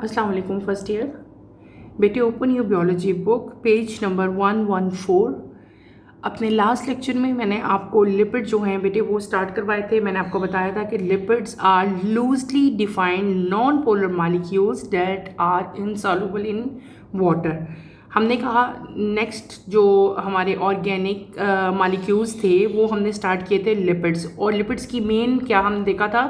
अस्सलाम वालेकुम first year बेटे। Open your biology book page number 114। अपने लास्ट लेक्चर में मैंने आपको लिपिड जो हैं बेटे वो स्टार्ट करवाए थे। मैंने आपको बताया था कि lipids are loosely defined non polar molecules that are insoluble in water. हमने कहा नेक्स्ट जो हमारे ऑर्गेनिक मॉलिक्यूल्स थे वो हमने स्टार्ट किए थे लिपिड्स। और लिपिड्स की मेन क्या हमने देखा था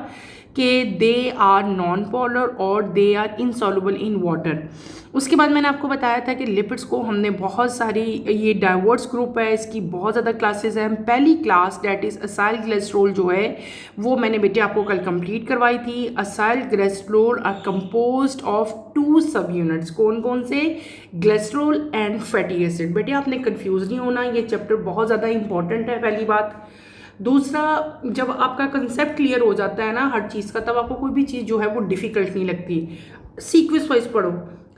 कि दे आर नॉन पोलर और they are insoluble in water. उसके बाद मैंने आपको बताया था कि लिपिड्स को हमने बहुत सारी, ये डाइवर्स ग्रुप है, इसकी बहुत ज़्यादा क्लासेस हैं। पहली class that is acyl glycerol जो है वो मैंने बेटे आपको कल कंप्लीट करवाई थी। Acyl glycerol are composed of 2 subunits. कौन कौन से? Glycerol and fatty acid. बेटे आपने कंफ्यूज नहीं होना, ये चैप्टर बहुत ज़्यादा इंपॉर्टेंट है, पहली बात। दूसरा, जब आपका कंसेप्ट क्लियर हो जाता है ना हर चीज़ का, तब आपको कोई भी चीज़ जो है वो डिफ़िकल्ट नहीं लगती। सीक्वेंस वाइज पढ़ो।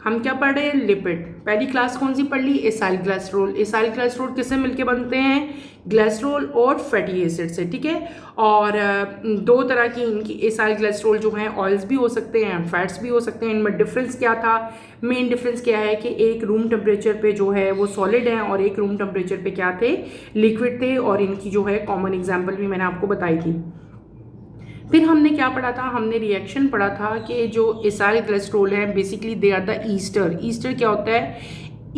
हम क्या पढ़ रहे हैं? लिपिड। पहली क्लास कौन सी पढ़ ली? Acyl glycerol. एसाइल ग्लिसरॉल किससे मिलके बनते हैं? ग्लिसरॉल और फैटी एसिड से, ठीक है। और दो तरह की इनकी एसाइल ग्लिसरॉल जो हैं ऑयल्स भी हो सकते हैं, फैट्स भी हो सकते हैं। इनमें डिफरेंस क्या था? मेन डिफरेंस क्या है कि एक रूम टेम्परेचर पे जो है वो सॉलिड है और एक रूम टेम्परेचर पे क्या थे? लिक्विड थे। और इनकी जो है कॉमन एग्जाम्पल भी मैंने आपको बताई थी। फिर हमने क्या पढ़ा था? हमने रिएक्शन पढ़ा था कि जो एसाइल ग्लिसरॉल है basically they are the ester. Ester क्या होता है?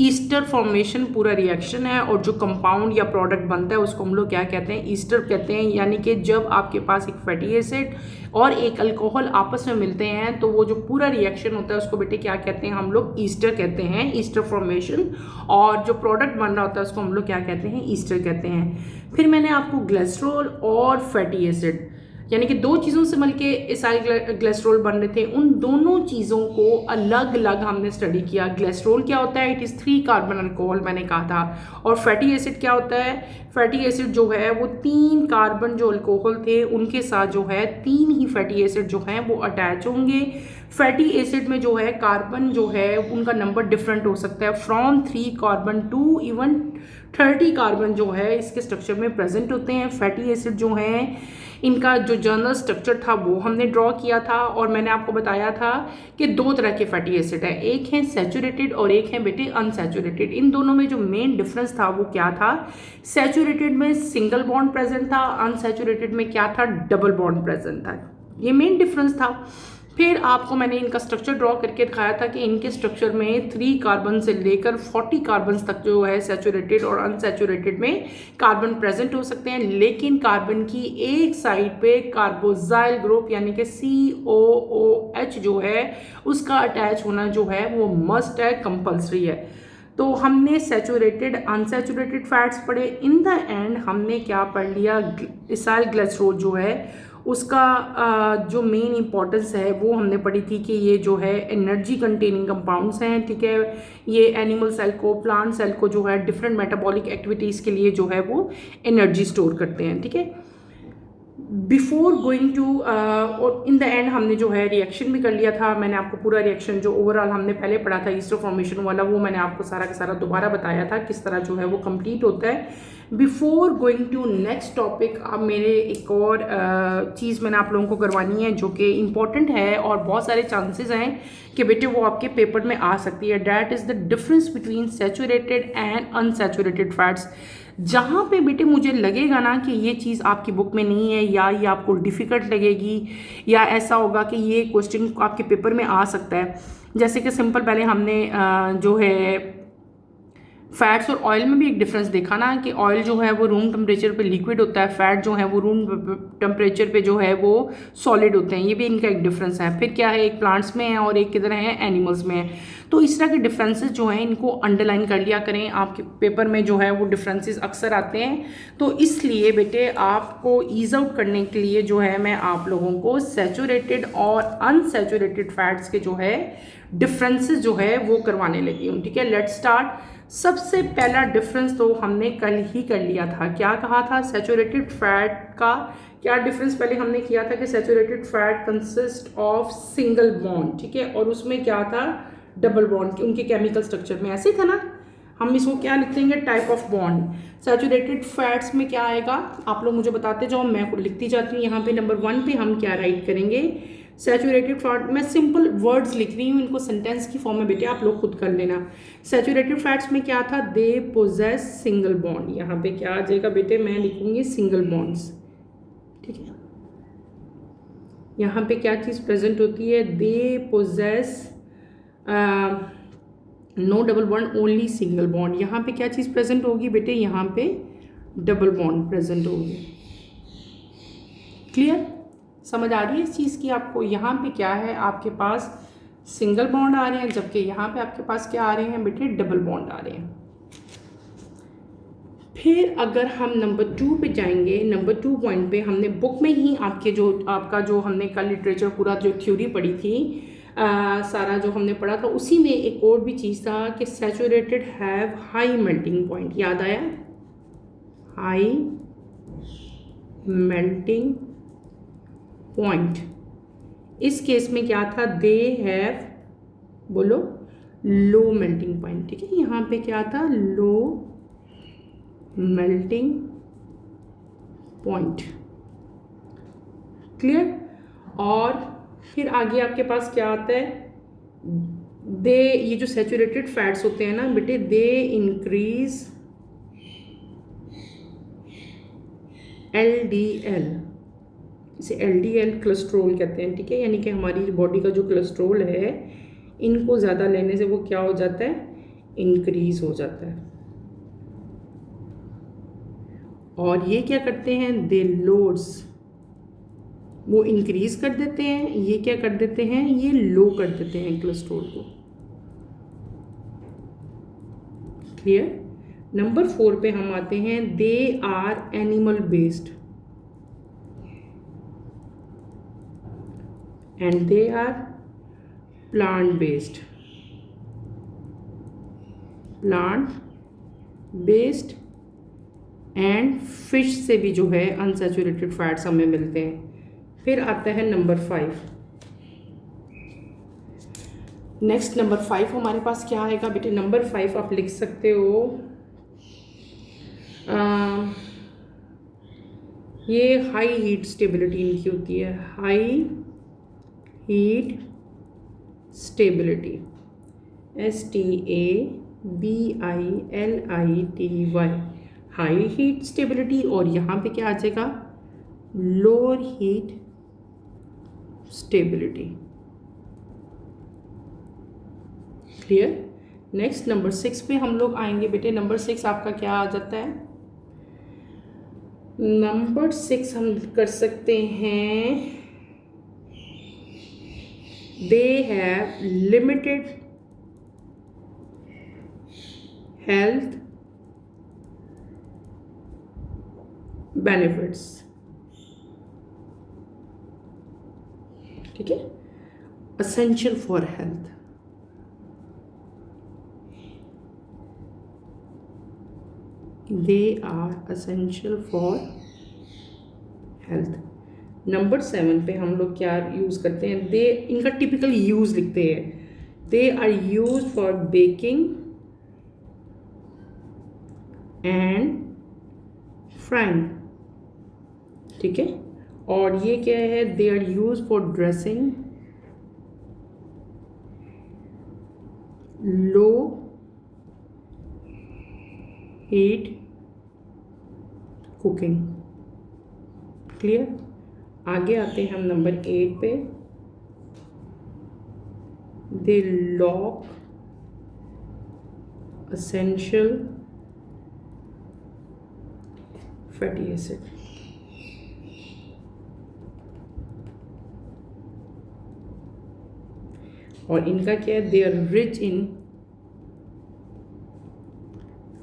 ईस्टर फॉर्मेशन पूरा रिएक्शन है और जो कंपाउंड या प्रोडक्ट बनता है उसको हम लोग क्या कहते हैं? ईस्टर कहते हैं। यानी कि जब आपके पास एक फैटी एसिड और एक अल्कोहल आपस में मिलते हैं तो वो जो पूरा रिएक्शन होता है उसको बेटे क्या कहते हैं? हम लोग ईस्टर कहते हैं, ईस्टर फॉर्मेशन। और जो प्रोडक्ट बन रहा होता है उसको हम लोग क्या कहते हैं? ईस्टर कहते हैं। फिर मैंने आपको ग्लिसरॉल और फैटी एसिड यानी कि दो चीज़ों से मिलके एसाइल ग्लिसरॉल बन रहे थे, उन दोनों चीज़ों को अलग अलग हमने स्टडी किया। ग्लिसरॉल क्या होता है? इट इज़ 3 कार्बन अल्कोहल मैंने कहा था। और फैटी एसिड क्या होता है? फैटी एसिड जो है वो 3 कार्बन जो अल्कोहल थे उनके साथ जो है 3 ही फैटी एसिड जो हैं वो अटैच होंगे। फैटी एसिड में जो है कार्बन जो है उनका नंबर डिफरेंट हो सकता है, from 3 carbon to even 30 carbon जो है इसके स्ट्रक्चर में प्रेजेंट होते हैं। फैटी एसिड जो हैं इनका जो जनरल स्ट्रक्चर था वो हमने ड्रॉ किया था। और मैंने आपको बताया था कि 2 तरह के फैटी एसिड है, एक है सैचुरेटेड और एक है बेटे अनसैचुरेटेड। इन दोनों में जो मेन डिफरेंस था वो क्या था? सैचुरेटेड में सिंगल बॉन्ड प्रेजेंट था, अनसैचुरेटेड में क्या था? डबल बॉन्ड प्रेजेंट था। ये मेन डिफरेंस था। फिर आपको मैंने इनका स्ट्रक्चर ड्रॉ करके दिखाया था कि इनके स्ट्रक्चर में 3 कार्बन से लेकर 40 कार्बन तक जो है सैचुरेटेड और अनसैचुरेटेड में कार्बन प्रेजेंट हो सकते हैं। लेकिन कार्बन की एक साइड पे कार्बोजाइल ग्रुप यानी कि COOH जो है उसका अटैच होना जो है वो मस्ट है, कंपल्सरी है। तो हमने सैचुरेटेड अनसैचुरेटेड फैट्स पढ़े। इन द एंड हमने क्या पढ़ लिया? एसाइल ग्लिसरॉल जो है उसका जो मेन इंपॉर्टेंस है वो हमने पढ़ी थी कि ये जो है एनर्जी कंटेनिंग कंपाउंड्स हैं, ठीक है। ये एनिमल सेल को, प्लांट सेल को जो है डिफरेंट मेटाबॉलिक एक्टिविटीज़ के लिए जो है वो एनर्जी स्टोर करते हैं, ठीक है। बिफोर गोइंग टू और इन द एंड हमने जो है रिएक्शन भी कर लिया था। मैंने आपको पूरा रिएक्शन जो ओवरऑल हमने पहले पढ़ा था ईस्टर फॉर्मेशन वाला वो मैंने आपको सारा का सारा दोबारा बताया था किस तरह जो है वो कंप्लीट होता है। Before going to next topic, अब मेरे एक और चीज़ मैंने आप लोगों को करवानी है जो कि इम्पॉर्टेंट है और बहुत सारे चांसेस हैं कि बेटे वो आपके पेपर में आ सकती है। That is the difference between saturated and unsaturated fats. जहाँ पे बेटे मुझे लगेगा ना कि ये चीज़ आपकी बुक में नहीं है या ये आपको डिफ़िकल्ट लगेगी या ऐसा होगा कि ये क्वेश्चन आपके पेपर में आ सकता है, जैसे कि सिंपल पहले हमने जो है फैट्स और ऑयल में भी एक डिफरेंस देखा ना कि ऑयल जो है वो रूम टेम्परेचर पे लिक्विड होता है, फैट जो है वो रूम टेम्परेचर पे जो है वो सॉलिड होते हैं। ये भी इनका एक डिफरेंस है। फिर क्या है, एक प्लांट्स में है और एक किधर है? एनिमल्स में है। तो इस तरह के डिफरेंसेस जो हैं इनको अंडरलाइन कर लिया करें, आपके पेपर में जो है वो डिफरेंसेस अक्सर आते हैं। तो इसलिए बेटे आपको ईज आउट करने के लिए जो है मैं आप लोगों को सैचुरेटेड और अनसैचुरेटेड फैट्स के जो है डिफरेंसेस जो है वो करवाने लगी हूँ, ठीक है। Let's start. सबसे पहला डिफरेंस तो हमने कल ही कर लिया था। क्या कहा था? सैचुरेटेड फैट का क्या डिफरेंस पहले हमने किया था कि saturated fat consist of single bond, ठीक है। और उसमें क्या था? Double bond. उनके केमिकल स्ट्रक्चर में ऐसे था ना। हम इसको क्या लिख देंगे? Type of bond. Saturated fats में क्या आएगा? आप लोग मुझे बताते जाओ, मैं लिखती जाती हूँ। यहाँ पे नंबर 1 पे हम क्या राइट करेंगे? सैचुरेटेड फैट, मैं सिंपल वर्ड्स लिख रही हूँ, इनको सेंटेंस की फॉर्म में बेटे आप लोग खुद कर लेना। सैचुरेटेड फैट्स में क्या था, दे पोजेस सिंगल बॉन्ड, यहाँ पे क्या आ जाएगा बेटे, मैं लिखूंगी सिंगल बॉन्ड्स, ठीक है। यहाँ पे क्या चीज़ प्रेजेंट होती है, they possess no double bond only single bond, यहाँ पे क्या चीज़ प्रेजेंट होगी बेटे, यहाँ पे डबल बॉन्ड प्रेजेंट होगी। क्लियर, समझ आ रही है इस चीज़ की आपको। यहाँ पे क्या है, आपके पास सिंगल बॉन्ड आ रहे हैं, जबकि यहाँ पे आपके पास क्या आ रहे हैं बेटे, डबल बॉन्ड आ रहे हैं। फिर अगर हम नंबर 2 पे जाएंगे, नंबर 2 पॉइंट पे हमने बुक में ही आपके जो आपका जो हमने कल लिटरेचर पूरा जो थ्योरी पढ़ी थी, सारा जो हमने पढ़ा था, उसी में एक और भी चीज़ था कि saturated have high melting point, याद आया, हाई मेल्टिंग पॉइंट। इस केस में क्या था, दे हैव, बोलो, लो मेल्टिंग पॉइंट, ठीक है। यहाँ पे क्या था, लो मेल्टिंग पॉइंट, क्लियर। और फिर आगे आपके पास क्या आता है, दे, ये जो सैचुरेटेड फैट्स होते हैं ना बेटे, दे इंक्रीज LDL, इसे LDL कोलेस्ट्रोल कहते हैं, ठीक है। यानी कि हमारी बॉडी का जो कोलेस्ट्रोल है, इनको ज़्यादा लेने से वो क्या हो जाता है, इंक्रीज हो जाता है। और ये क्या करते हैं, दे लोड्स, वो इंक्रीज कर देते हैं, ये क्या कर देते हैं, ये लो कर देते हैं कोलेस्ट्रोल को। क्लियर। नंबर 4 पे हम आते हैं, they are animal based and they are plant based, plant based and fish से भी जो है अनसैचुरेटेड फैट्स हमें मिलते हैं। फिर आता है नंबर 5। नेक्स्ट नंबर 5 हमारे पास क्या आएगा बेटे, नंबर 5 आप लिख सकते हो, ये हाई हीट स्टेबिलिटी इनकी होती है, high heat stability, STABILITY, high heat stability. और यहाँ पे क्या आ जाएगा, lower heat stability. Clear. Next number 6 पे हम लोग आएंगे बेटे। नंबर 6 आपका क्या आ जाता है, नंबर 6 हम कर सकते हैं, they have limited health benefits, ठीक है, essential for health. They are essential for health. Number 7 पे हम लोग क्या यूज़ करते हैं, दे, इनका टिपिकल यूज़ लिखते हैं, they are use for baking and frying, ठीक है। और ये क्या है, they are use for dressing, low heat cooking. Clear. आगे आते हैं हम नंबर 8 पे, they lack essential fatty acid. और इनका क्या है, they are rich in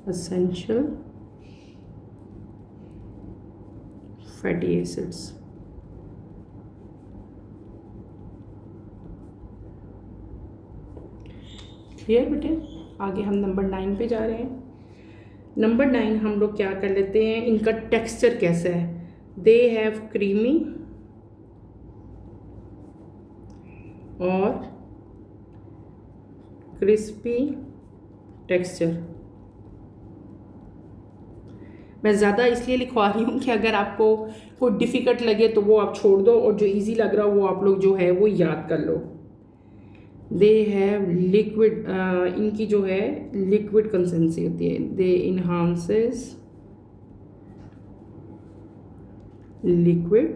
essential fatty acids. Clear बेटे। आगे हम नंबर 9 पे जा रहे हैं। नंबर 9 हम लोग क्या कर लेते हैं, इनका टेक्सचर कैसा है, दे हैव क्रीमी और क्रिस्पी टेक्सचर। मैं ज़्यादा इसलिए लिखवा रही हूँ कि अगर आपको कोई डिफ़िकल्ट लगे तो वो आप छोड़ दो, और जो इजी लग रहा हो वो आप लोग जो है वो याद कर लो। दे हैव लिक्विड, इनकी जो है लिक्विड कंसिस्टेंसी होती है। They enhances liquid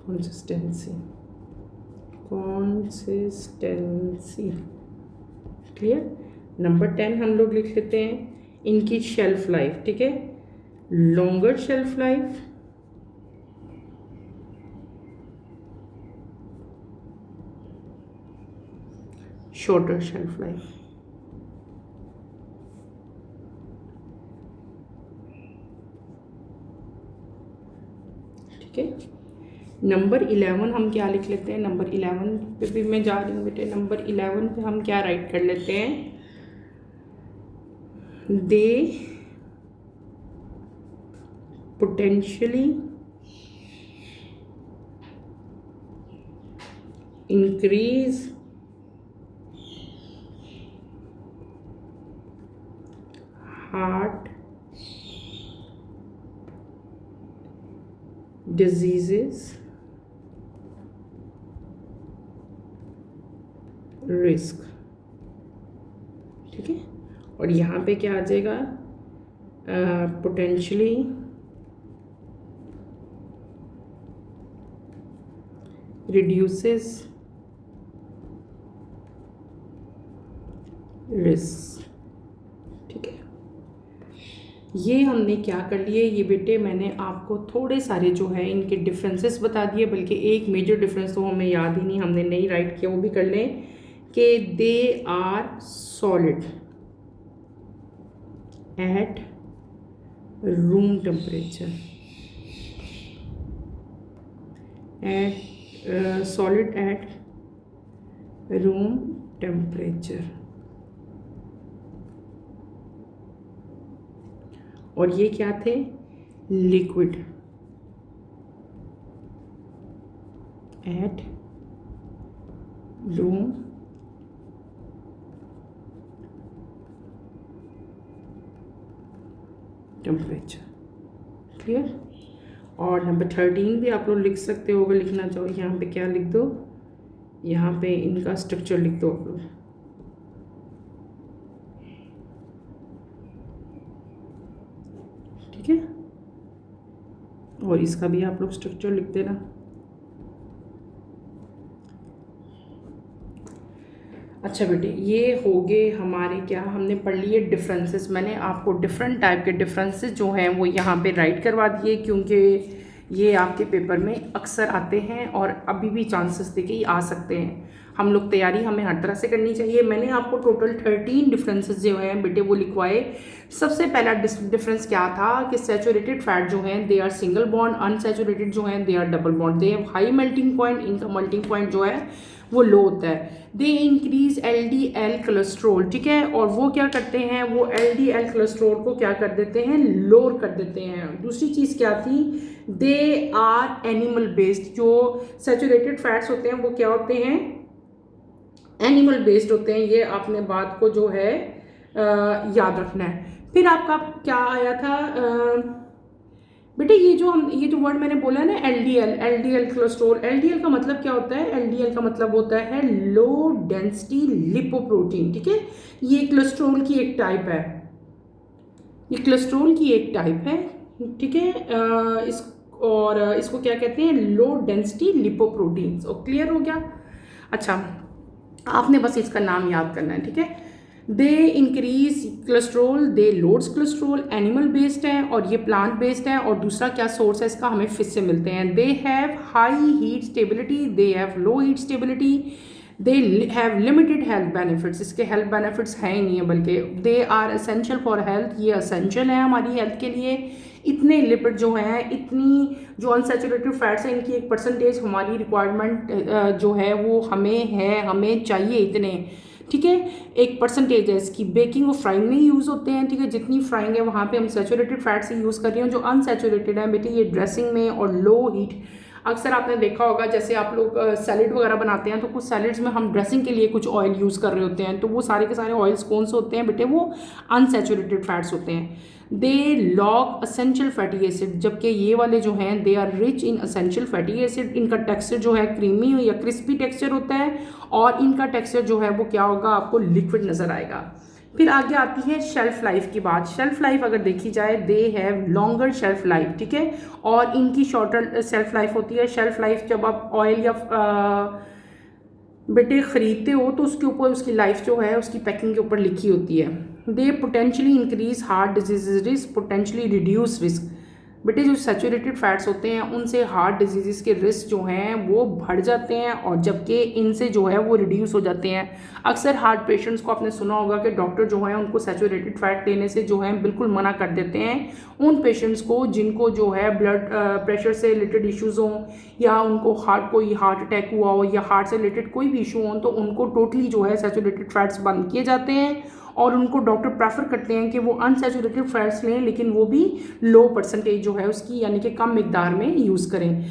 consistency clear. Number 10 हम लोग लिख लेते हैं इनकी शेल्फ लाइफ, ठीक है। Longer shelf life, shorter shelf life, ठीक है। नंबर 11 हम क्या लिख लेते हैं, नंबर 11 पे भी मैं जा रही हूँ बेटे। नंबर 11 पे हम क्या राइट कर लेते हैं, they potentially increase heart diseases risk, ठीक है। और यहाँ पे क्या आ जाएगा, पोटेंशियली रिड्यूसेस रिस्क, ठीक है। ये हमने क्या कर लिए, ये बेटे मैंने आपको थोड़े सारे जो है इनके डिफरेंसेस बता दिए, बल्कि एक मेजर डिफरेंस तो हमें याद ही नहीं, हमने नहीं राइट किया, वो भी कर लें कि they are solid at room temperature, at solid at room temperature. और ये क्या थे, liquid at room temperature, clear. और नंबर 13 भी आप लोग लिख सकते हो, अगर लिखना चाहो। यहाँ पे क्या लिख दो, यहाँ पे इनका स्ट्रक्चर लिख दो आप लोग, ठीक है। और इसका भी आप लोग स्ट्रक्चर लिख देना। अच्छा बेटे, ये हो गए हमारे, क्या हमने पढ़ लिए डिफरेंसेस। मैंने आपको डिफरेंट टाइप के डिफरेंसेस जो हैं वो यहाँ पे राइट करवा दिए, क्योंकि ये आपके पेपर में अक्सर आते हैं और अभी भी चांसेस देके आ सकते हैं। हम लोग तैयारी हमें हर तरह से करनी चाहिए। मैंने आपको टोटल 13 डिफरेंसेस जो हैं बेटे वो लिखवाए। सबसे पहला डिफरेंस क्या था कि सैचुरेटेड फैट जो हैं they are single bond, unsaturated जो हैं they are double bond, they have high melting point, इनका मेल्टिंग पॉइंट जो है वो लो होता है। दे इंक्रीज LDL कोलेस्ट्रोल, ठीक है। और वो क्या करते हैं, वो LDL कोलेस्ट्रोल को क्या कर देते हैं, लोअर कर देते हैं। दूसरी चीज़ क्या थी, दे आर एनिमल बेस्ड। जो सैचुरेटेड फैट्स होते हैं वो क्या होते हैं, एनिमल बेस्ड होते हैं। ये आपने बात को जो है याद रखना है। फिर आपका क्या आया था बेटे, ये जो वर्ड मैंने बोला है ना, LDL कोलेस्ट्रॉल। LDL का मतलब क्या होता है, LDL का मतलब होता है लो डेंसिटी लिपोप्रोटीन, ठीक है। ये कोलेस्ट्रॉल की एक टाइप है, ये कोलेस्ट्रॉल की एक टाइप है, ठीक है। इसको क्या कहते हैं, लो डेंसिटी लिपोप्रोटीन्स। और क्लियर हो गया। अच्छा, आपने बस इसका नाम याद करना है, ठीक है। They increase cholesterol, they loads cholesterol, animal based है और ये प्लांट बेस्ड है। और दूसरा क्या सोर्स है इसका, हमें फिश से मिलते हैं। They have high heat stability, they have low heat stability, they have limited health benefits. इसके हेल्थ बेनिफिट्स हैं ही नहीं है, बल्कि they are essential for health, ये एसेंशियल है हमारी हेल्थ के लिए। इतने लिपिड जो हैं, इतनी जो अनसैचुरेटेड फैट्स हैं, इनकी एक परसेंटेज हमारी रिक्वायरमेंट जो है वो हमें चाहिए इतने, ठीक है। एक परसेंटेज है इसकी। बेकिंग और फ्राइंग में यूज़ होते हैं, ठीक है। जितनी फ्राइंग है वहाँ पे हम सैचुरेटेड फैट से यूज़ कर रहे हैं। जो अनसैचुरेटेड है बेटे, ये ड्रेसिंग में और लो हीट अक्सर आपने देखा होगा जैसे आप लोग सैलेड वगैरह बनाते हैं तो कुछ सैलेड्स में हम ड्रेसिंग के लिए कुछ ऑयल यूज़ कर रहे होते हैं, तो वो सारे के सारे ऑयल्स कौन से होते हैं बेटे, वो अनसैचुरेटेड फैट्स होते हैं। They lack essential fatty acid, जबकि ये वाले जो हैं they are rich in essential fatty acid. इनका टेक्सचर जो है क्रीमी या क्रिस्पी टेक्सचर होता है और इनका टेक्सचर जो है वो क्या होगा, आपको लिक्विड नज़र आएगा। फिर आगे आती है शेल्फ लाइफ की बात। शेल्फ लाइफ अगर देखी जाए, they have longer shelf life, ठीक है, और इनकी शॉर्टर शेल्फ लाइफ होती है। शेल्फ लाइफ जब आप ऑयल या बेटे ख़रीदते हो तो उसके ऊपर उसकी लाइफ जो है उसकी पैकिंग के ऊपर लिखी होती है। They potentially increase heart disease risk, potentially reduce risk. बेटे जो सैचुरेटेड फैट्स होते हैं उनसे हार्ट डिजीज़ के रिस्क जो हैं वो बढ़ जाते हैं और जबकि इनसे जो है वो रिड्यूस हो जाते हैं। अक्सर हार्ट पेशेंट्स को आपने सुना होगा कि डॉक्टर जो है उनको सैचुरेटेड फैट लेने से जो है बिल्कुल मना कर देते हैं उन पेशेंट्स को जिनको जो है ब्लड प्रेशर से रिलेटेड इश्यूज़ हों या उनको कोई हार्ट अटैक हुआ हो या हार्ट से रिलेटेड कोई भी इशू हो, तो उनको टोटली जो है सैचुरेटेड फैट्स बंद किए जाते हैं और उनको डॉक्टर प्रेफर करते हैं कि वो अनसैचुरेटेड फैट्स लें, लेकिन वो भी लो परसेंटेज जो है उसकी, यानी कि कम मिकदार में यूज़ करें।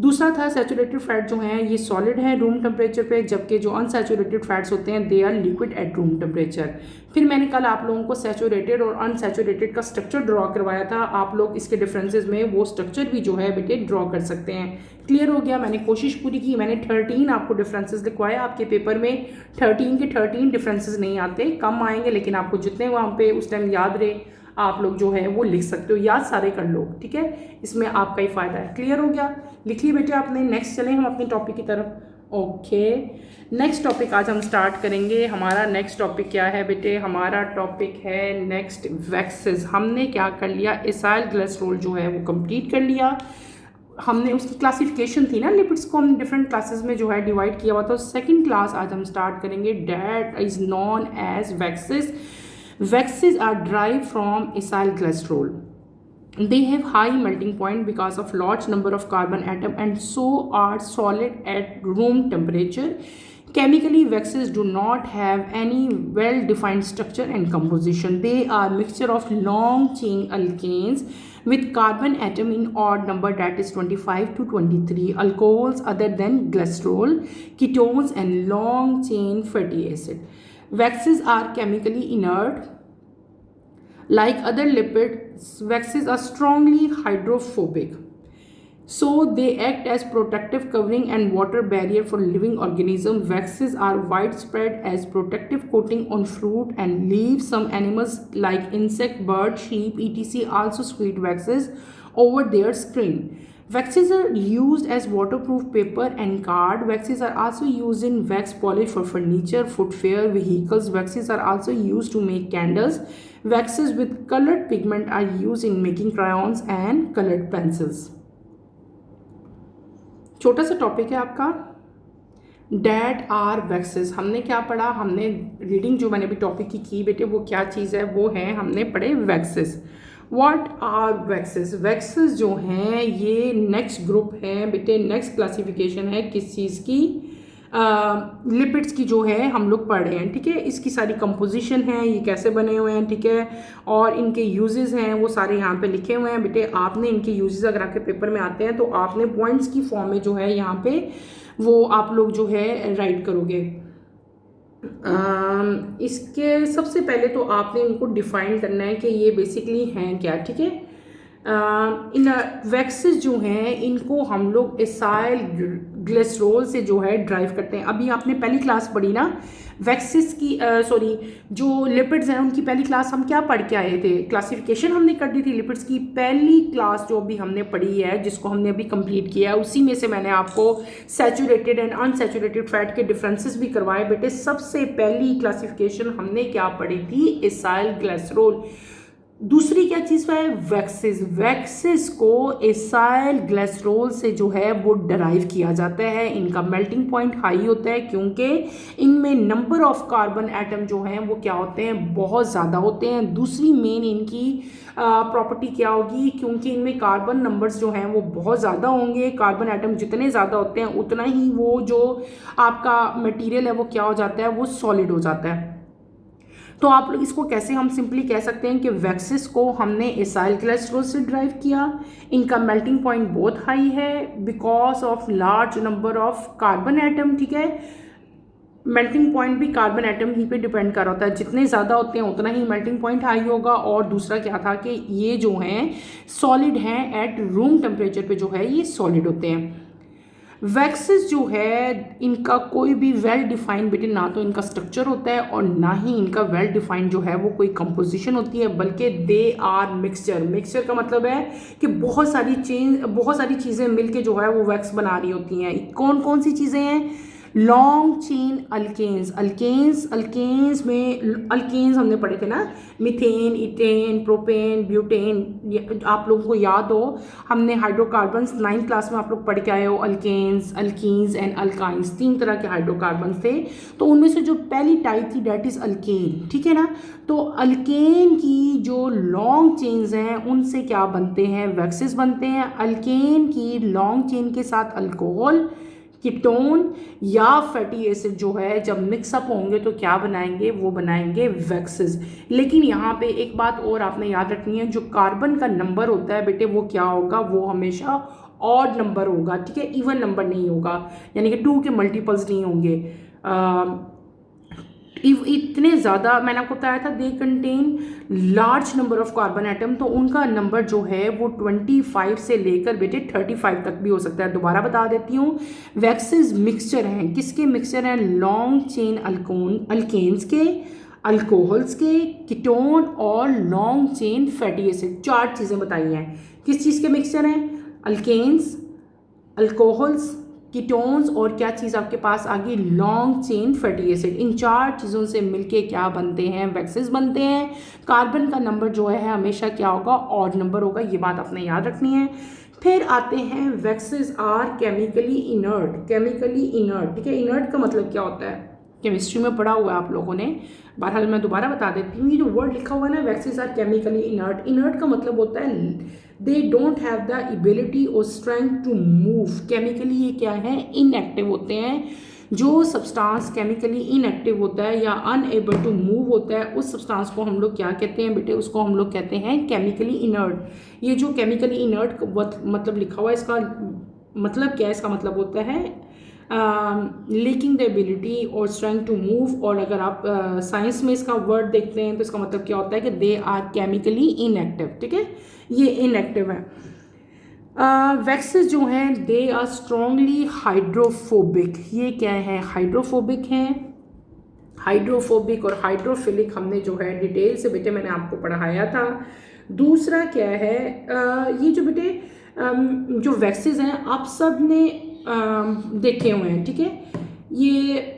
दूसरा था सैचुरेटेड फैट जो हैं ये सॉलिड है रूम टेम्परेचर पे, जबकि जो अनसैचुरेटेड फैट्स होते हैं they are liquid at room temperature. फिर मैंने कल आप लोगों को सैचुरेटेड और अनसैचुरेटेड का स्ट्रक्चर ड्रॉ करवाया था, आप लोग इसके डिफरेंसेस में वो स्ट्रक्चर भी जो है बेटे ड्रॉ कर सकते हैं। क्लियर हो गया? मैंने कोशिश पूरी की, मैंने 13 आपको डिफरेंसेस लिखवाए। आपके पेपर में 13 के 13 डिफरेंसेस नहीं आते, कम आएंगे, लेकिन आपको जितने वहाँ पे उस टाइम याद रहे आप लोग जो है वो लिख सकते हो, याद सारे कर लो, ठीक है, इसमें आपका ही फ़ायदा है। क्लियर हो गया? लिख लिए बेटे आपने? नेक्स्ट चलें हम अपने टॉपिक की तरफ। ओके, नेक्स्ट टॉपिक आज हम स्टार्ट करेंगे। हमारा नेक्स्ट टॉपिक क्या है बेटे? हमारा टॉपिक है नेक्स्ट वैक्सेस। हमने क्या कर लिया, एसाइल ग्लिसरॉल जो है वो कंप्लीट कर लिया। हमने उसकी क्लासिफिकेशन थी ना, लिपिड्स को हमने डिफरेंट क्लासेस में जो है डिवाइड किया हुआ था। सेकंड क्लास आज हम स्टार्ट करेंगे, that is known as waxes. Waxes are derived from acyl glycerol. They have high melting point because of large number of carbon atom and so are solid at room temperature. Chemically, waxes do not have any well-defined structure and composition. They are mixture of long chain alkanes with carbon atom in odd number, that is 25 to 23, alcohols other than glycerol, ketones and long chain fatty acid. Waxes are chemically inert. Like other lipids, waxes are strongly hydrophobic. So they act as protective covering and water barrier for living organisms. Waxes are widespread as protective coating on fruit and leaves. Some animals like insect, bird, sheep, etc. also secrete waxes over their skin. Waxes are used as waterproof paper and card. Waxes are also used in wax polish for furniture, footwear, vehicles. Waxes are also used to make candles. Waxes with colored pigment are used in making crayons and colored pencils. छोटा सा topic है आपका, that are waxes. हमने क्या पढ़ा, हमने reading जो मैंने भी टॉपिक की बेटे वो क्या चीज़ है, वो है हमने पढ़े waxes. What are waxes? Waxes जो हैं ये नेक्स्ट ग्रुप है बेटे, नेक्स्ट क्लासिफिकेशन है किस चीज़ की, लिपिड्स की जो है हम लोग पढ़ रहे हैं, ठीक है। इसकी सारी कंपोजिशन है, ये कैसे बने हुए हैं, ठीक है, और इनके यूजेस हैं वो सारे यहाँ पे लिखे हुए हैं बेटे। आपने इनके यूजेस अगर आपके पेपर में आते हैं तो आपने पॉइंट्स की फॉर्म में जो है यहाँ पे वो आप लोग जो है राइट करोगे। इसके सबसे पहले तो आपने इनको डिफाइन करना है कि ये बेसिकली हैं क्या, ठीक है। इन वैक्सेस जो हैं इनको हम लोग एसाइल ग्लिसरॉल से जो है ड्राइव करते हैं। अभी आपने पहली क्लास पढ़ी ना वैक्सेस की, जो लिपिड्स हैं उनकी पहली क्लास हम क्या पढ़ के आए थे, क्लासिफिकेशन हमने कर दी थी लिपिड्स की। पहली क्लास जो अभी हमने पढ़ी है जिसको हमने अभी कंप्लीट किया है उसी में से मैंने आपको सैचुरेटेड एंड अनसैचुरेटेड फैट के डिफरेंसेस भी करवाए बेटे। सबसे पहली क्लासिफिकेशन हमने क्या पढ़ी थी, एसाइल ग्लिसरॉल। दूसरी क्या चीज़ है, वैक्सेस। वैक्सेस को एसाइल ग्लिसरॉल से जो है वो डराइव किया जाता है। इनका मेल्टिंग पॉइंट हाई होता है क्योंकि इनमें नंबर ऑफ कार्बन एटम जो हैं वो क्या होते हैं, बहुत ज़्यादा होते हैं। दूसरी मेन इनकी प्रॉपर्टी क्या होगी, क्योंकि इनमें कार्बन नंबर्स जो हैं वो बहुत ज़्यादा होंगे। कार्बन एटम जितने ज़्यादा होते हैं उतना ही वो जो आपका मटीरियल है वो क्या हो जाता है, वो सॉलिड हो जाता है। तो आप लोग इसको कैसे हम सिंपली कह सकते हैं कि वैक्सेस को हमने एसाइल कोलेस्ट्रॉल से ड्राइव किया। इनका मेल्टिंग पॉइंट बहुत हाई है because of large number of carbon atom, ठीक है। मेल्टिंग पॉइंट भी कार्बन एटम ही पे डिपेंड कर रहा होता है, जितने ज़्यादा होते हैं उतना ही मेल्टिंग पॉइंट हाई होगा। और दूसरा क्या था कि ये जो हैं सॉलिड हैं, एट रूम टेम्परेचर पे जो है ये सॉलिड होते हैं। वैक्सेस जो है इनका कोई भी वेल डिफाइंड बेटे ना तो इनका स्ट्रक्चर होता है और ना ही इनका वेल डिफाइंड जो है वो कोई कंपोजिशन होती है, बल्कि दे आर मिक्सचर। मिक्सचर का मतलब है कि बहुत सारी चीज़ें मिलके जो है वो वैक्स बना रही होती हैं। कौन कौन सी चीज़ें हैं? Long chain alkanes. अल्केन्स में अल्केन्स हमने पढ़े थे ना, मीथेन, इथेन, प्रोपेन, ब्यूटेन। आप लोगों को याद हो हमने हाइड्रोकार्बन्स 9th क्लास में आप लोग पढ़ के आए हो, अल्केन्स, अल्कीन्स एंड अल्काइंस, 3 तरह के हाइड्रोकार्बन्स थे। तो उनमें से जो पहली टाइप थी डेट इज़ अल्केन, ठीक है ना। तो अल्केन की जो लॉन्ग चेन्स हैं उनसे क्या बनते हैं? वैक्सेस बनते हैं। अल्केन की लॉन्ग चेन के साथ अल्कोहल, कीटोन या फैटी एसिड जो है जब मिक्सअप होंगे तो क्या बनाएंगे? वो बनाएंगे वैक्सेस। लेकिन यहाँ पे एक बात और आपने याद रखनी है, जो कार्बन का नंबर होता है बेटे वो क्या होगा? वो हमेशा ऑड नंबर होगा, ठीक है, इवन नंबर नहीं होगा, यानी कि 2 के मल्टीपल्स नहीं होंगे। इतने ज़्यादा मैंने आपको बताया था they contain large number of carbon atom, तो उनका नंबर जो है वो 25 से लेकर बेटे 35 तक भी हो सकता है। दोबारा बता देती हूँ, वैक्सेस मिक्सचर हैं। किसके मिक्सचर हैं? लॉन्ग चेन अल्केन्स के, अल्कोहल्स के, कीटोन और लॉन्ग चेन फैटी एसिड। 4 चीज़ें बताई हैं। किस चीज़ के मिक्सचर हैं? अल्केन्स, अल्कोहल्स, कीटोन्स और क्या चीज़ आपके पास आ गई? Long chain fatty acid. इन 4 चीज़ों से मिलके क्या बनते हैं? वैक्सेस बनते हैं। कार्बन का नंबर जो है हमेशा क्या होगा? ऑड नंबर होगा, ये बात आपने याद रखनी है। फिर आते हैं वैक्सेस आर केमिकली इनर्ट। ठीक है। इनर्ट का मतलब क्या होता है? केमिस्ट्री में पढ़ा हुआ है आप लोगों ने, बहरहाल मैं दोबारा बता देती हूँ। ये जो वर्ड लिखा हुआ है ना, waxes are chemically inert, inert का मतलब होता है they don't have the ability और स्ट्रेंथ टू मूव। केमिकली ये क्या है? इनएक्टिव होते हैं। जो सब्सटेंस केमिकली इनएक्टिव होता है या अनएबल टू मूव होता है, उस सब्सटेंस को हम लोग क्या कहते हैं बेटे? उसको हम लोग कहते हैं केमिकली इनर्ट। ये जो केमिकली इनर्ट मतलब लिखा हुआ है, इसका मतलब क्या है? इसका मतलब होता है लेकिंग द एबिलिटी और स्ट्रेंथ टू मूव। और अगर आप साइंस में इसका वर्ड देखते हैं तो इसका मतलब क्या होता है कि दे आर केमिकली इनएक्टिव, ठीक है, ये इनएक्टिव है। वैक्सेस जो हैं दे आर स्ट्रॉन्गली हाइड्रोफोबिक। ये क्या है? हाइड्रोफोबिक हैं। हाइड्रोफोबिक और हाइड्रोफिलिक हमने जो है डिटेल से बेटे मैंने आपको पढ़ाया था। दूसरा क्या है? ये जो बेटे जो वैक्सेस हैं आप सब ने देखे हुए हैं, ठीक है। ये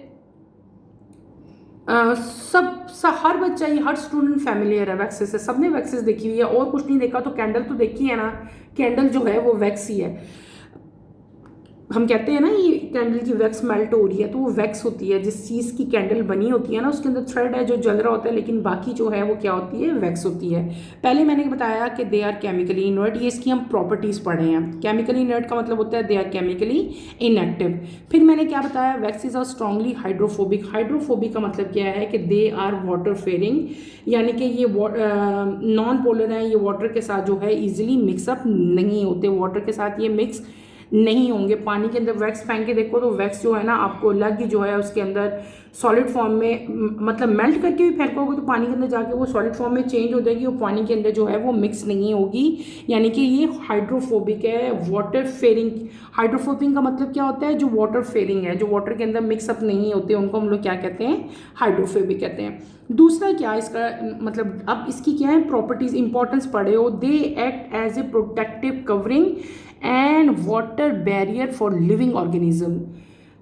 हर बच्चा, ये हर स्टूडेंट फैमिलियर है वैक्सेस से, सबने वैक्सेस देखी हुई है। और कुछ नहीं देखा तो कैंडल तो देखी है ना, कैंडल जो है वो वैक्स ही है। हम कहते हैं ना ये कैंडल की वैक्स मेल्ट हो रही है, तो वो वैक्स होती है। जिस चीज़ की कैंडल बनी होती है ना, उसके अंदर थ्रेड है जो जल रहा होता है, लेकिन बाकी जो है वो क्या होती है? वैक्स होती है। पहले मैंने बताया कि दे आर केमिकली इनर्ट, ये इसकी हम प्रॉपर्टीज़ पढ़े हैं। केमिकली इनर्ट का मतलब होता है दे आर केमिकली इनएक्टिव। फिर मैंने क्या बताया? Waxes are strongly hydrophobic. Hydrophobic का मतलब क्या है? कि दे आर वाटर फेयरिंग, यानी कि ये नॉन पोलर है, ये वाटर के साथ जो है ईजिली मिक्सअप नहीं होते, वाटर के साथ ये मिक्स नहीं होंगे। पानी के अंदर वैक्स फेंक के देखो तो वैक्स जो है ना आपको अलग ही जो है उसके अंदर सॉलिड फॉर्म में, मतलब मेल्ट करके भी फेंकोगे तो पानी के अंदर जाके वो सॉलिड फॉर्म में चेंज हो जाएगी और पानी के अंदर जो है वो मिक्स नहीं होगी, यानी कि ये हाइड्रोफोबिक है। वाटर फेयरिंग, हाइड्रोफोबिक का मतलब क्या होता है? जो वाटर फेयरिंग है, जो वाटर के अंदर मिक्सअप नहीं होते, उनको हम लोग क्या कहते हैं? हाइड्रोफोबिक कहते हैं। दूसरा क्या इसका मतलब, अब इसकी क्या है प्रॉपर्टीज, इंपॉर्टेंस पढ़े हो। They act as a protective covering and water barrier for living organism.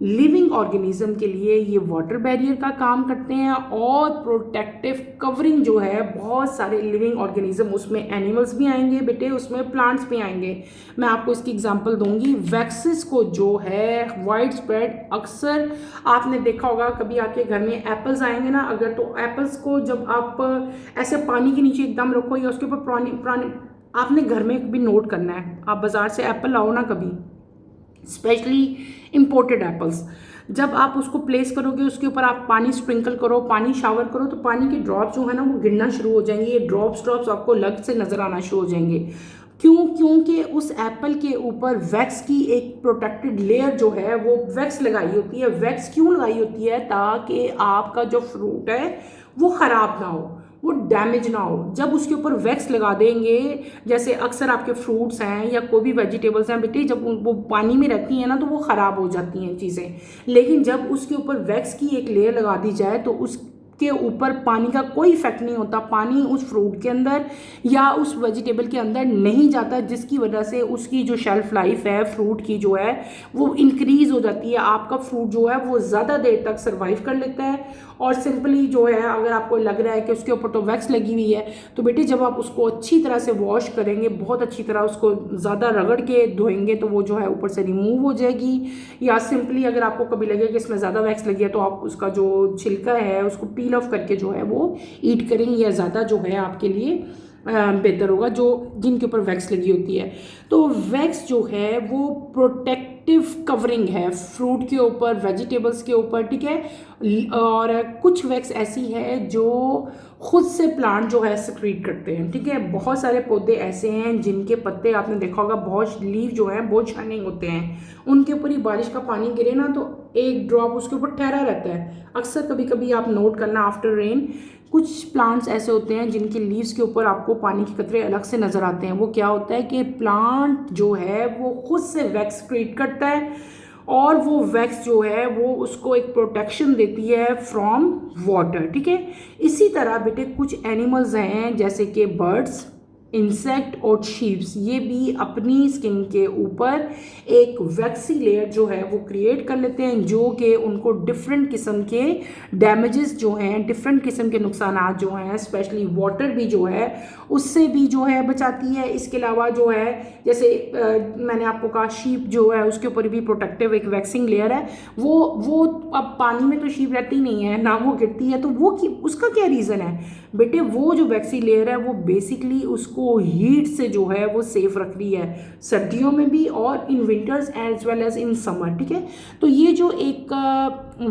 Living organism के लिए ये वाटर बैरियर का काम करते हैं और प्रोटेक्टिव कवरिंग जो है, बहुत सारे लिविंग ऑर्गेनिज्म, उसमें एनिमल्स भी आएंगे बेटे, उसमें प्लांट्स भी आएंगे। मैं आपको इसकी एग्जांपल दूंगी। वैक्सेस को जो है वाइड स्प्रेड, अक्सर आपने देखा होगा कभी आपके घर में एप्पल्स आएंगे ना, अगर तो एप्पल्स को जब आप ऐसे पानी के नीचे एकदम रखो या उसके ऊपर पुरानी आपने घर में भी नोट करना है, आप बाज़ार से एप्पल लाओ ना कभी, स्पेशली इम्पोर्टेड एप्पल्स, जब आप उसको प्लेस करोगे, उसके ऊपर आप पानी स्प्रिंकल करो, पानी शावर करो, तो पानी के ड्रॉप जो है ना वो गिरना शुरू हो जाएंगे। ये ड्रॉप्स आपको अलग से नज़र आना शुरू हो जाएंगे। क्योंकि उस एप्पल के ऊपर वैक्स की एक प्रोटेक्टेड लेयर जो है वो वैक्स लगाई होती है। वैक्स क्यों लगाई होती है? ताकि आपका जो फ्रूट है वो ख़राब ना हो, वो डैमेज ना हो। जब उसके ऊपर वैक्स लगा देंगे, जैसे अक्सर आपके फ्रूट्स हैं या कोई भी वेजिटेबल्स हैं बेटे, जब वो पानी में रहती हैं ना तो वो ख़राब हो जाती हैं चीज़ें। लेकिन जब उसके ऊपर वैक्स की एक लेयर लगा दी जाए तो उसके ऊपर पानी का कोई इफेक्ट नहीं होता। पानी उस फ्रूट के अंदर या उस वेजिटेबल के अंदर नहीं जाता, जिसकी वजह से उसकी जो शेल्फ लाइफ है फ्रूट की जो है वो इंक्रीज हो जाती है। आपका फ्रूट जो है वो ज़्यादा देर तक सर्वाइव कर लेता है। और सिंपली जो है, अगर आपको लग रहा है कि उसके ऊपर तो वैक्स लगी हुई है, तो बेटे जब आप उसको अच्छी तरह से वॉश करेंगे, बहुत अच्छी तरह उसको ज़्यादा रगड़ के धोएंगे, तो वो जो है ऊपर से रिमूव हो जाएगी। या सिंपली अगर आपको कभी लगे कि इसमें ज़्यादा वैक्स लगी है, तो आप उसका जो छिलका है उसको पील ऑफ करके जो है वो ईट करेंगे, या ज़्यादा जो है आपके लिए बेहतर होगा, जो जिनके ऊपर वैक्स लगी होती है। तो वैक्स जो है वो प्रोटेक्टिव कवरिंग है फ्रूट के ऊपर, वेजिटेबल्स के ऊपर, ठीक है। और कुछ वैक्स ऐसी है जो खुद से प्लांट जो है सिक्रीट करते हैं, ठीक है। बहुत सारे पौधे ऐसे हैं जिनके पत्ते आपने देखा होगा, बहुत लीव जो है बहुत शाइनिंग होते हैं। उनके ऊपर ही बारिश का पानी गिरे ना तो एक ड्रॉप उसके ऊपर ठहरा रहता है। अक्सर कभी कभी आप नोट करना, आफ्टर रेन कुछ प्लांट्स ऐसे होते हैं जिनकी लीव्स के ऊपर आपको पानी के कतरे अलग से नज़र आते हैं। वो क्या होता है कि प्लांट जो है वो खुद से वैक्स क्रिएट करता है, और वो वैक्स जो है वो उसको एक प्रोटेक्शन देती है फ्रॉम वाटर, ठीक है। इसी तरह बेटे कुछ एनिमल्स हैं जैसे कि बर्ड्स, इंसेक्ट और शीप्स, ये भी अपनी स्किन के ऊपर एक वैक्सी लेयर जो है वो क्रिएट कर लेते हैं, जो कि उनको डिफरेंट किस्म के डैमेजेस जो हैं, डिफरेंट किस्म के नुकसान जो हैं, स्पेशली वाटर भी जो है उससे भी जो है बचाती है। इसके अलावा जो है जैसे मैंने आपको कहा शीप जो है उसके ऊपर भी प्रोटेक्टिव एक वैक्सिंग लेयर है। वो अब पानी में तो शीप रहती नहीं है ना, वो गिरती है, तो वो उसका क्या रीज़न है बेटे? वो जो वैक्सी लेयर है वो बेसिकली उसको हीट से जो है वो सेफ रख रही है, सर्दियों में भी और in winters as well as in summer, ठीक है। तो ये जो एक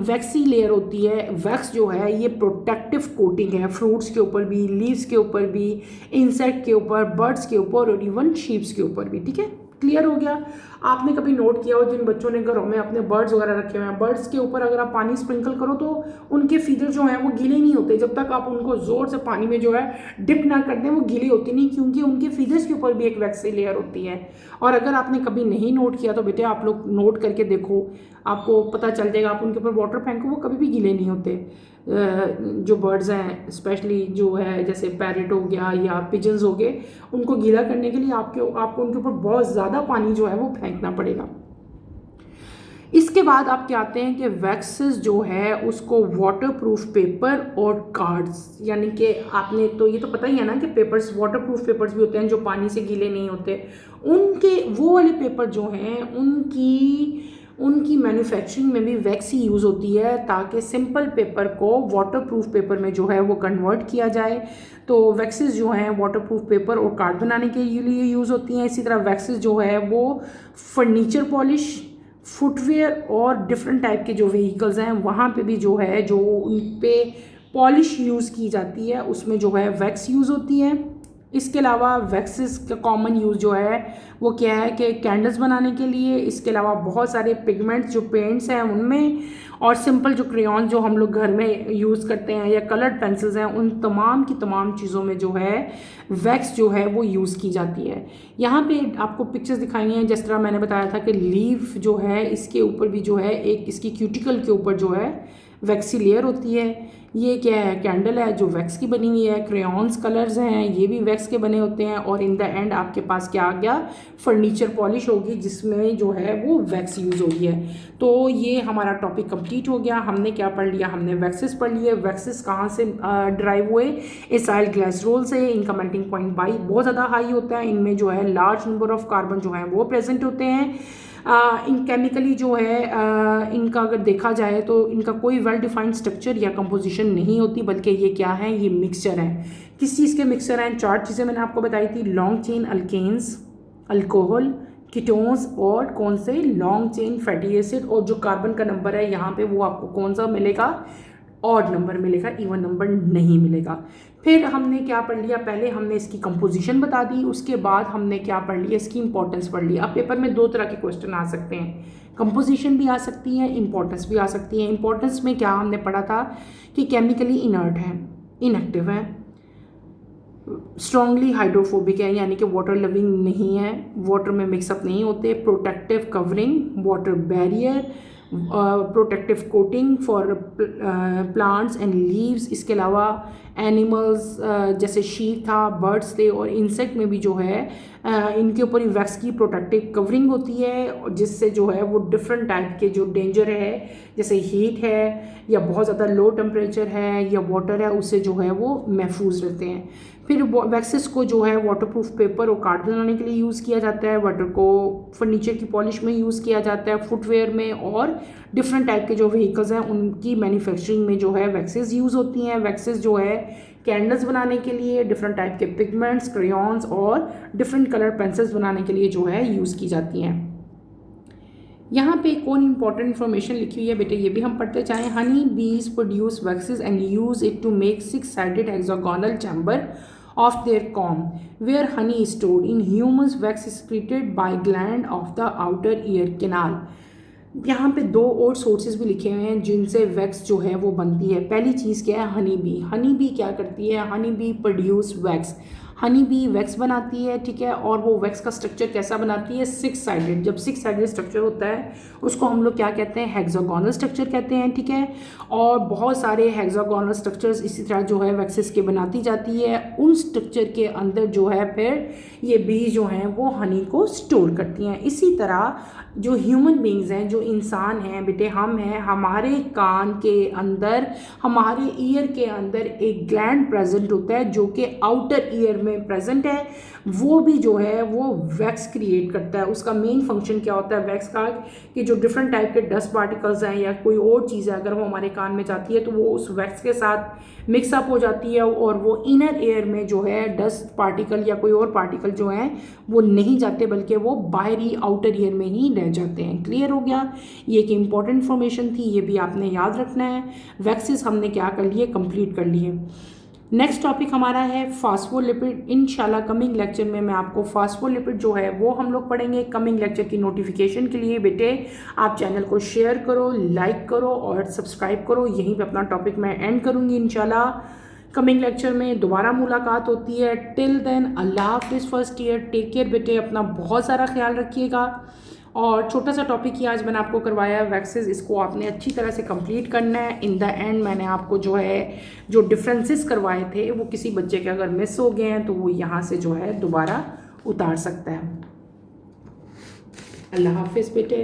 वैक्सी लेयर होती है, वैक्स जो है ये प्रोटेक्टिव कोटिंग है फ्रूट्स के ऊपर भी, लीव्स के ऊपर भी, इंसेक्ट के ऊपर, बर्ड्स के ऊपर और इवन शीप्स के ऊपर भी, ठीक है। क्लियर हो गया? आपने कभी नोट किया हो जिन बच्चों ने घरों में अपने बर्ड्स वगैरह रखे हुए हैं, बर्ड्स के ऊपर अगर आप पानी स्प्रिंकल करो तो उनके फीदर जो हैं वो गीले नहीं होते। जब तक आप उनको ज़ोर से पानी में जो है डिप ना कर दें वो गीले होते नहीं, क्योंकि उनके फीदर्स के ऊपर भी एक वैक्सी लेयर होती है। और अगर आपने कभी नहीं नोट किया तो बेटे आप लोग नोट करके देखो, आपको पता चल जाएगा। आप उनके ऊपर वाटर फेंको वो कभी भी गीले नहीं होते। जो बर्ड्स हैं स्पेशली जो है जैसे पैरेट हो गया या पिजन्स हो गए, उनको गीला करने के लिए आपको उनके ऊपर बहुत ज़्यादा पानी जो है वो फेंकना पड़ेगा। इसके बाद आप क्या आते हैं कि वैक्सेस जो है उसको वाटरप्रूफ पेपर और कार्ड्स, यानी कि आपने तो ये तो पता ही है ना कि पेपर्स, वाटरप्रूफ पेपर्स भी होते हैं जो पानी से गीले नहीं होते। उनके वो वाले पेपर जो हैं उनकी मैन्युफैक्चरिंग में भी वैक्स ही यूज़ होती है, ताकि सिंपल पेपर को वाटरप्रूफ पेपर में जो है वो कन्वर्ट किया जाए। तो वैक्सेस जो हैं वाटरप्रूफ पेपर और कार्ड बनाने के लिए यूज़ होती हैं। इसी तरह वैक्सेस जो है वो फर्नीचर पॉलिश, फुटवेयर और डिफरेंट टाइप के जो व्हीकल्स हैं वहाँ पे भी जो है जो उन पे पॉलिश यूज़ की जाती है उसमें जो है वैक्स यूज़ होती है। इसके अलावा वैक्सेस का कॉमन यूज़ जो है वो क्या है कि कैंडल्स बनाने के लिए, इसके अलावा बहुत सारे पिगमेंट्स जो पेंट्स हैं उनमें, और सिंपल जो क्रेयॉन जो हम लोग घर में यूज़ करते हैं या कलर्ड पेंसिल्स हैं, उन तमाम की तमाम चीज़ों में जो है वैक्स जो है वो यूज़ की जाती है। यहाँ पे आपको पिक्चर्स दिखाई हैं, जिस तरह मैंने बताया था कि लीफ जो है इसके ऊपर भी जो है एक इसकी क्यूटिकल के ऊपर जो है वैक्सी लेयर होती है। ये क्या है? कैंडल है जो वैक्स की बनी हुई है। क्रेयॉन्स कलर्स हैं ये भी वैक्स के बने होते हैं। और इन द एंड आपके पास क्या आ गया? फर्नीचर पॉलिश होगी जिसमें जो है वो वैक्स यूज़ होगी है। तो ये हमारा टॉपिक कंप्लीट हो गया। हमने क्या पढ़ लिया? हमने वैक्सेस पढ़ लिए। वैक्सेस कहाँ से ड्राइव हुए? एसाइल ग्लिसरॉल से। इनका मेल्टिंग पॉइंट बहुत ज़्यादा हाई होता है। इनमें जो है लार्ज नंबर ऑफ कार्बन जो है वो प्रेजेंट होते हैं। इन केमिकली जो है इनका अगर देखा जाए तो इनका कोई वेल डिफाइंड स्ट्रक्चर या कंपोजिशन नहीं होती, बल्कि ये क्या है? ये मिक्सचर है। किस चीज़ के मिक्सचर हैं? 4 चीज़ें मैंने आपको बताई थी। Long chain alkanes, alcohol, ketones और कौन से लॉन्ग चेन फैटी एसिड, और जो कार्बन का नंबर है यहाँ पे वो आपको कौन सा मिलेगा, ऑड नंबर मिलेगा, इवन नंबर नहीं मिलेगा। फिर हमने क्या पढ़ लिया, पहले हमने इसकी कंपोजिशन बता दी, उसके बाद हमने क्या पढ़ लिया, इसकी इंपॉर्टेंस पढ़ लिया। अब पेपर में दो तरह के क्वेश्चन आ सकते हैं, कंपोजिशन भी आ सकती है, इंपॉर्टेंस भी आ सकती है। इंपॉर्टेंस में क्या हमने पढ़ा था कि केमिकली इनर्ट है, इनएक्टिव है, स्ट्रॉन्गली हाइड्रोफोबिक है यानी कि वाटर लविंग नहीं है, वाटर में मिक्सअप नहीं होते, protective covering, water barrier, protective coating for plants and leaves. इसके अलावा एनिमल्स जैसे शीप था, बर्ड्स थे, और इंसेक्ट में भी जो है इनके ऊपर ही वैक्स की प्रोटेक्टिव कवरिंग होती है, जिससे जो है वो डिफरेंट टाइप के जो डेंजर है जैसे हीट है या बहुत ज़्यादा लो टेम्परेचर है या वाटर है, उससे जो है वो महफूज रहते हैं। फिर वैक्सेस को जो है वाटरप्रूफ पेपर और कार्ड बनाने के लिए यूज़ किया जाता है, वाटर को फर्नीचर की पॉलिश में यूज़ किया जाता है, फुटवेयर में, और डिफरेंट टाइप के जो व्हीकल्स हैं उनकी मैन्युफैक्चरिंग में जो है वैक्सेस यूज़ होती हैं। वैक्सेस जो है कैंडल्स बनाने के लिए, डिफरेंट टाइप के पिगमेंट्स, क्रेयॉन्स और डिफरेंट कलर पेंसिल्स बनाने के लिए जो है यूज़ की जाती हैं। यहाँ पे एक और इंपॉर्टेंट इन्फॉर्मेशन लिखी हुई है बेटे, ये भी हम पढ़ते जाएं। Honey bees produce waxes and use it to make 6-sided hexagonal chamber of their comb where honey is stored. In humans, wax is secreted by gland of the outer ear canal. यहाँ पे दो और sources भी लिखे हुए हैं जिनसे wax जो है वो बनती है। पहली चीज़ क्या है, हनी बी। हनी बी क्या करती है, honey bee produce wax, honey bee wax बनाती है, ठीक है। और वो वैक्स का स्ट्रक्चर कैसा बनाती है, 6-sided। जब 6-sided स्ट्रक्चर होता है उसको हम लोग क्या कहते हैं, हेक्सागोनल स्ट्रक्चर कहते हैं, ठीक है। और बहुत सारे हेक्सागोनल स्ट्रक्चर्स इसी तरह जो है वैक्सेस के बनाती जाती है। उन स्ट्रक्चर के अंदर जो है फिर ये बीज जो हैं वो हनी को स्टोर करती हैं। इसी तरह जो ह्यूमन बींग्स हैं, जो इंसान हैं बेटे, हम हैं, हमारे कान के अंदर, हमारे ईयर के अंदर एक ग्लैंड प्रेजेंट होता है जो कि आउटर ईयर में प्रेजेंट है। वो भी जो है वो वैक्स क्रिएट करता है। उसका मेन फंक्शन क्या होता है वैक्स का, कि जो डिफरेंट टाइप के डस्ट पार्टिकल्स हैं या कोई और चीज़ है अगर वो हमारे कान में जाती है तो वो उस वैक्स के साथ मिक्सअप हो जाती है और वो इनर एयर में जो है डस्ट पार्टिकल या कोई और पार्टिकल जो हैं वो नहीं जाते, बल्कि वो बाहरी आउटर ईयर में ही रह जाते हैं। क्लियर हो गया, ये एक इंपॉर्टेंट इन्फॉर्मेशन थी, ये भी आपने याद रखना है। वैक्सेस हमने क्या कर लिए, कंप्लीट कर लिए। नेक्स्ट टॉपिक हमारा है फास्फोलिपिड। इंशाल्लाह कमिंग लेक्चर में मैं आपको फास्फोलिपिड जो है वो हम लोग पढ़ेंगे। कमिंग लेक्चर की नोटिफिकेशन के लिए बेटे आप चैनल को शेयर करो, लाइक करो और सब्सक्राइब करो। यहीं पे अपना टॉपिक मैं एंड करूँगी। इंशाल्लाह कमिंग लेक्चर में दोबारा मुलाकात होती है। टिल देन अल्लाह हाफिज़ फर्स्ट ईयर, टेक केयर बेटे, अपना बहुत सारा ख्याल रखिएगा। और छोटा सा टॉपिक ही आज मैंने आपको करवाया है वैक्सेस, इसको आपने अच्छी तरह से कंप्लीट करना है। इन द एंड मैंने आपको जो है जो डिफरेंसेस करवाए थे वो किसी बच्चे के अगर मिस हो गए हैं तो वो यहाँ से जो है दोबारा उतार सकता है। अल्लाह हाफिज़ बेटे।